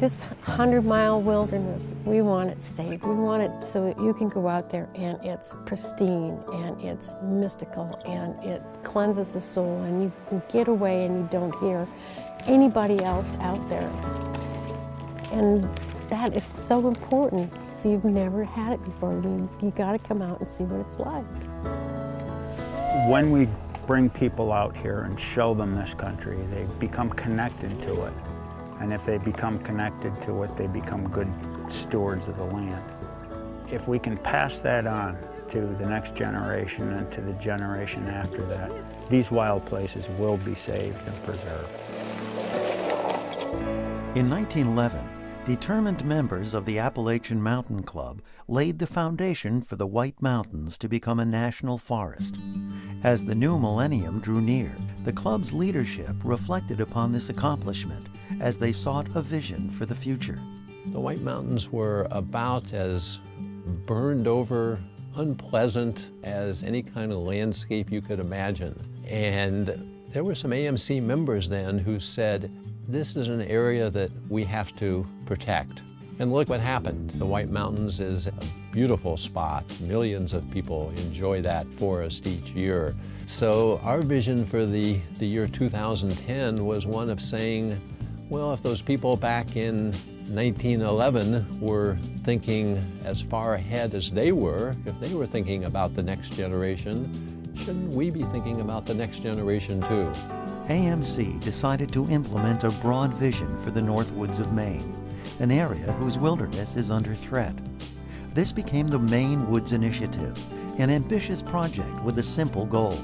This 100-mile wilderness, we want it safe. We want it so that you can go out there and it's pristine and it's mystical and it cleanses the soul and you can get away and you don't hear anybody else out there. And that is so important if you've never had it before. You got to come out and see what it's like. When we bring people out here and show them this country, they become connected to it. And if they become connected to it, they become good stewards of the land. If we can pass that on to the next generation and to the generation after that, these wild places will be saved and preserved. In 1911, determined members of the Appalachian Mountain Club laid the foundation for the White Mountains to become a national forest. As the new millennium drew near, the club's leadership reflected upon this accomplishment as they sought a vision for the future. The White Mountains were about as burned over, unpleasant as any kind of landscape you could imagine. And there were some AMC members then who said, this is an area that we have to protect. And look what happened. The White Mountains is a beautiful spot. Millions of people enjoy that forest each year. So our vision for the year 2010 was one of saying, well, if those people back in 1911 were thinking as far ahead as they were, if they were thinking about the next generation, shouldn't we be thinking about the next generation too? AMC decided to implement a broad vision for the North Woods of Maine, an area whose wilderness is under threat. This became the Maine Woods Initiative, an ambitious project with a simple goal: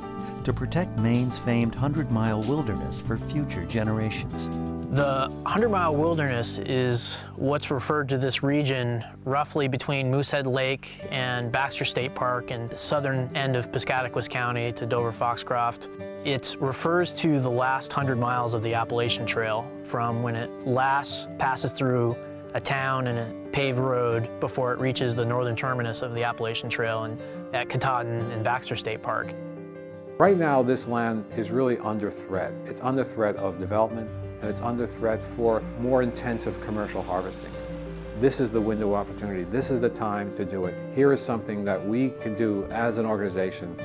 to protect Maine's famed 100-mile wilderness for future generations. The 100-mile wilderness is what's referred to this region roughly between Moosehead Lake and Baxter State Park and the southern end of Piscataquis County to Dover-Foxcroft. It refers to the last 100 miles of the Appalachian Trail from when it last passes through a town and a paved road before it reaches the northern terminus of the Appalachian Trail and at Katahdin and Baxter State Park. Right now, this land is really under threat. It's under threat of development, and it's under threat for more intensive commercial harvesting. This is the window of opportunity. This is the time to do it. Here is something that we can do as an organization.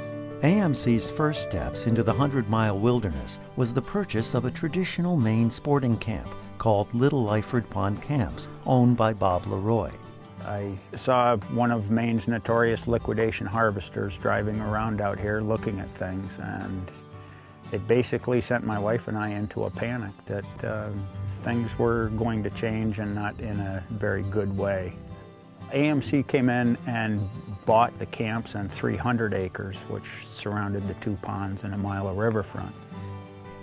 AMC's first steps into the 100-mile wilderness was the purchase of a traditional Maine sporting camp called Little Lyford Pond Camps, owned by Bob Leroy. I saw one of Maine's notorious liquidation harvesters driving around out here looking at things, and it basically sent my wife and I into a panic that things were going to change and not in a very good way. AMC came in and bought the camps on 300 acres, which surrounded the 2 ponds and a mile of riverfront.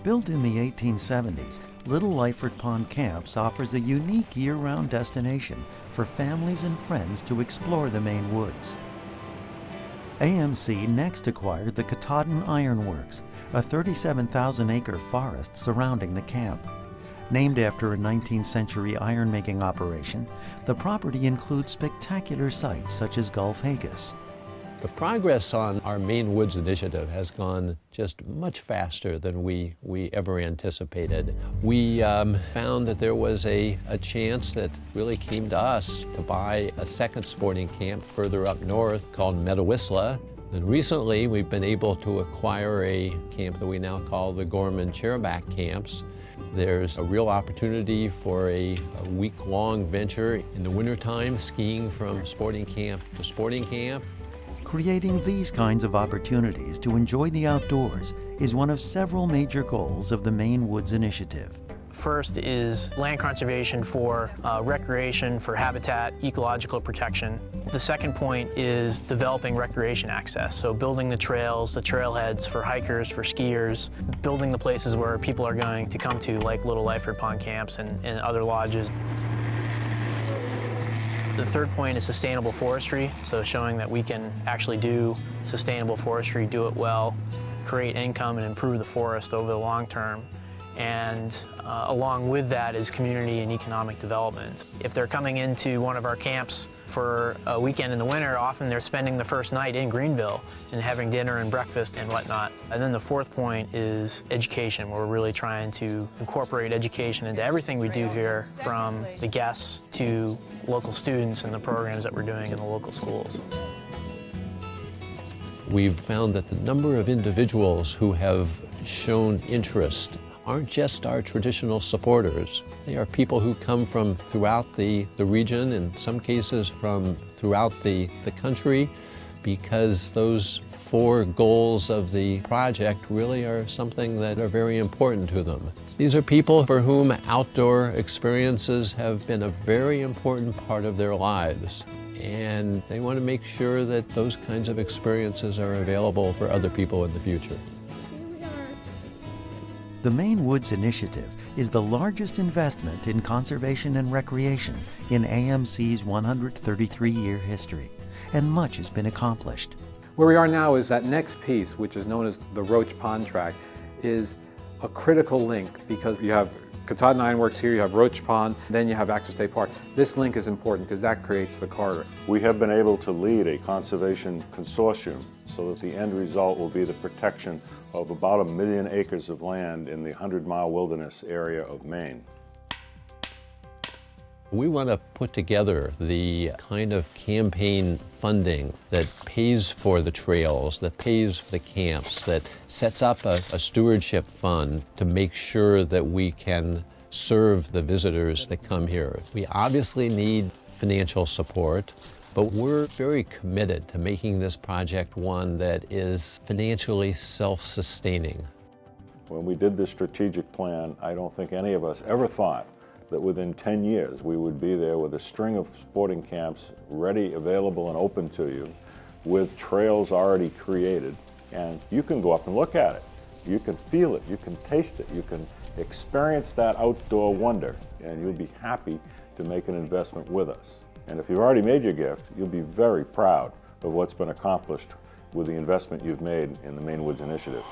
Built in the 1870s, Little Lyford Pond Camps offers a unique year-round destination for families and friends to explore the Maine woods. AMC next acquired the Katahdin Ironworks, a 37,000-acre forest surrounding the camp. Named after a 19th century iron-making operation, the property includes spectacular sites such as Gulf Haggis. The progress on our Maine Woods Initiative has gone just much faster than we ever anticipated. We found that there was a chance that really came to us to buy a second sporting camp further up north called Meadowissla. And recently we've been able to acquire a camp that we now call the Gorman Chairback Camps. There's a real opportunity for a week-long venture in the wintertime, skiing from sporting camp to sporting camp. Creating these kinds of opportunities to enjoy the outdoors is one of several major goals of the Maine Woods Initiative. First is land conservation for recreation, for habitat, ecological protection. The second point is developing recreation access, so building the trails, the trailheads for hikers, for skiers, building the places where people are going to come to, like Little Lyford Pond Camps and other lodges. The third point is sustainable forestry, so showing that we can actually do sustainable forestry, do it well, create income and improve the forest over the long term. And along with that is community and economic development. If they're coming into one of our camps for a weekend in the winter, often they're spending the first night in Greenville and having dinner and breakfast and whatnot. And then the fourth point is education. We're really trying to incorporate education into everything we do here, from the guests to local students and the programs that we're doing in the local schools. We've found that the number of individuals who have shown interest aren't just our traditional supporters. They are people who come from throughout the region, in some cases from throughout the country, because those 4 goals of the project really are something that are very important to them. These are people for whom outdoor experiences have been a very important part of their lives, and they want to make sure that those kinds of experiences are available for other people in the future. The Maine Woods Initiative is the largest investment in conservation and recreation in AMC's 133-year history, and much has been accomplished. Where we are now is that next piece, which is known as the Roach Pond Tract, is a critical link, because you have Katahdin Ironworks here, you have Roach Pond, then you have Baxter State Park. This link is important because that creates the corridor. We have been able to lead a conservation consortium so that the end result will be the protection of about 1 million acres of land in the 100-mile wilderness area of Maine. We want to put together the kind of campaign funding that pays for the trails, that pays for the camps, that sets up a stewardship fund to make sure that we can serve the visitors that come here. We obviously need financial support, but we're very committed to making this project one that is financially self-sustaining. When we did this strategic plan, I don't think any of us ever thought that within 10 years we would be there with a string of sporting camps ready, available, and open to you, with trails already created. And you can go up and look at it. You can feel it, you can taste it, you can experience that outdoor wonder, and you'll be happy to make an investment with us. And if you've already made your gift, you'll be very proud of what's been accomplished with the investment you've made in the Maine Woods Initiative.